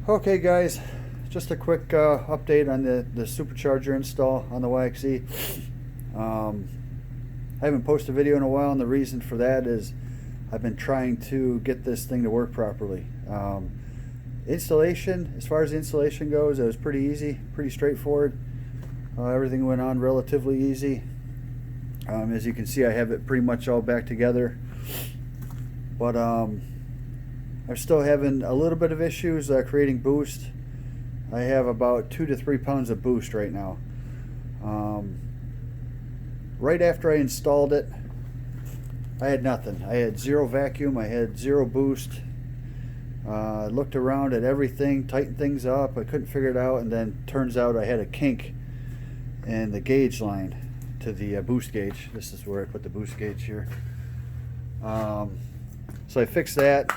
Okay guys, just a quick update on the Supercharger install on the YXZ. I haven't posted a video in a while, and the reason for that is I've been trying to get this thing to work properly. Installation, as far as the installation goes, it was pretty easy, pretty straightforward. Everything went on relatively easy. As you can see, I have it pretty much all back together, but I'm still having a little bit of issues creating boost. I have about 2 to 3 pounds of boost right now. Right after I installed it, I had nothing. I had zero vacuum, I had zero boost. I looked around at everything, tightened things up, I couldn't figure it out, and then turns out I had a kink in the gauge line to the boost gauge. This is where I put the boost gauge here. So I fixed that.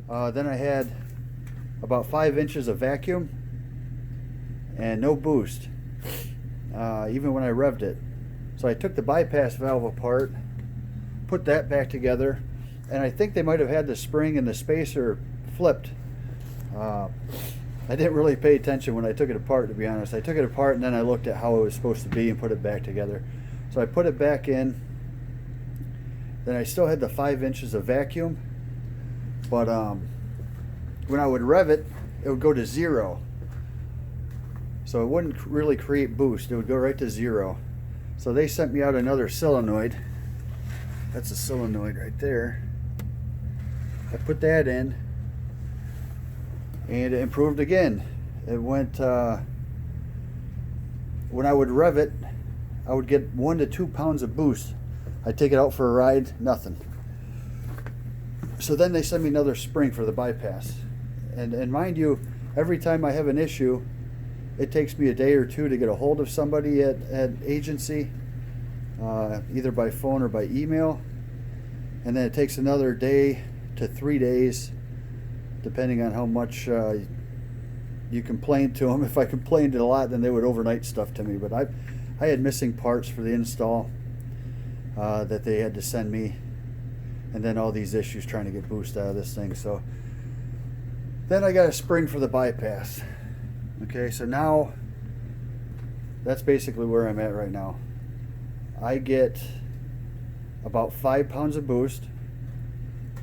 Then I had about 5 inches of vacuum and no boost, even when I revved it. So I took the bypass valve apart, put that back together, and I think they might have had the spring and the spacer flipped. I didn't really pay attention when I took it apart, to be honest. I took it apart and then I looked at how it was supposed to be and put it back together. So I put it back in. Then I still had the 5 inches of vacuum, but when I would rev it, it would go to 0. So it wouldn't really create boost. It would go right to 0. So they sent me out another solenoid. That's a solenoid right there. I put that in, and it improved again. It went, when I would rev it, I would get 1 to 2 pounds of boost. I'd take it out for a ride, nothing. So then they sent me another spring for the bypass. And mind you, every time I have an issue, it takes me a day or two to get a hold of somebody at agency, either by phone or by email. And then it takes another day to 3 days, depending on how much you complain to them. If I complained a lot, then they would overnight stuff to me. But I had missing parts for the install that they had to send me, and then all these issues trying to get boost out of this thing. So then I got a spring for the bypass. Okay, so now that's basically where I'm at right now. I get about 5 pounds of boost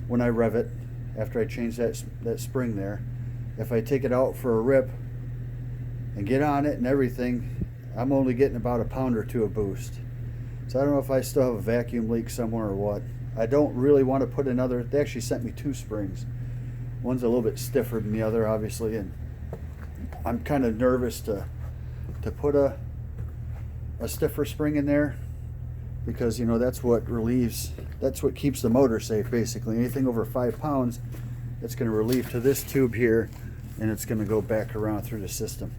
when I rev it after I change that spring there. If I take it out for a rip and get on it and everything, I'm only getting about a pound or 2 of boost. So I don't know if I still have a vacuum leak somewhere or what. I don't really want to put another. They actually sent me 2 springs. One's a little bit stiffer than the other, obviously, and I'm kind of nervous to put a stiffer spring in there, because you know that's what keeps the motor safe. Basically, anything over 5 pounds, it's going to relieve to this tube here, and it's going to go back around through the system.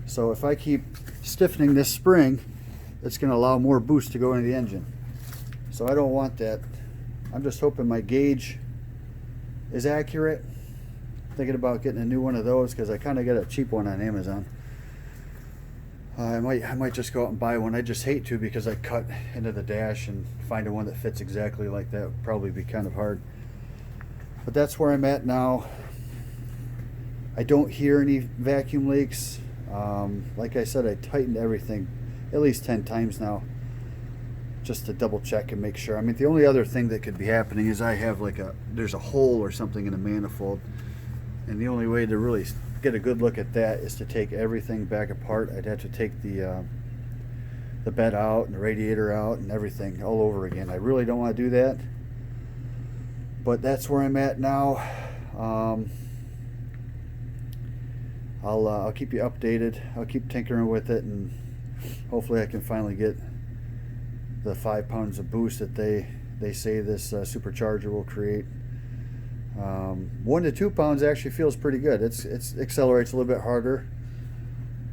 So if I keep stiffening this spring, it's going to allow more boost to go into the engine. So I don't want that. I'm just hoping my gauge is accurate. Thinking about getting a new one of those, because I kind of got a cheap one on Amazon. I might just go out and buy one. I just hate to, because I cut into the dash, and finding one that fits exactly like that would probably be kind of hard. But that's where I'm at now. I don't hear any vacuum leaks. Like I said, I tightened everything at least 10 times now, just to double check and make sure. I mean, the only other thing that could be happening is I have there's a hole or something in the manifold, and the only way to really get a good look at that is to take everything back apart. I'd have to take the bed out and the radiator out and everything all over again. I really don't want to do that, but that's where I'm at now. I'll keep you updated. I'll keep tinkering with it, and hopefully I can finally get the 5 pounds of boost that they say this Supercharger will create. 1 to 2 pounds actually feels pretty good. It accelerates a little bit harder,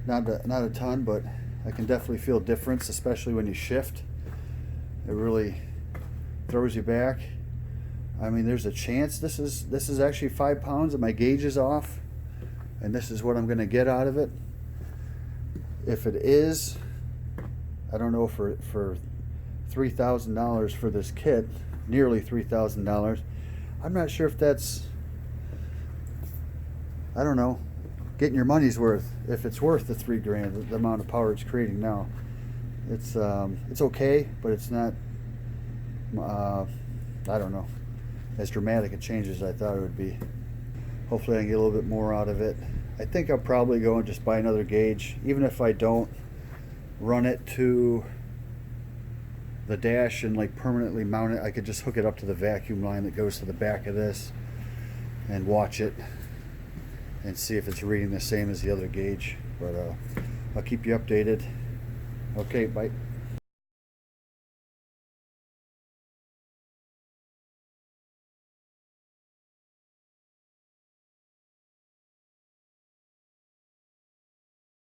not a ton, but I can definitely feel difference, especially when you shift. It really throws you back. I mean, there's a chance this is actually 5 pounds and my gauge is off, and this is what I'm going to get out of it. If it is, I don't know, for $3,000 for this kit, nearly $3,000. I'm not sure if that's, I don't know, getting your money's worth, if it's worth the $3,000, the amount of power it's creating now. It's okay, but it's not, I don't know, as dramatic a change as I thought it would be. Hopefully I can get a little bit more out of it. I think I'll probably go and just buy another gauge, even if I don't run it to the dash and like permanently mount it. I could just hook it up to the vacuum line that goes to the back of this and watch it and see if it's reading the same as the other gauge. But I'll keep you updated. Okay, bye.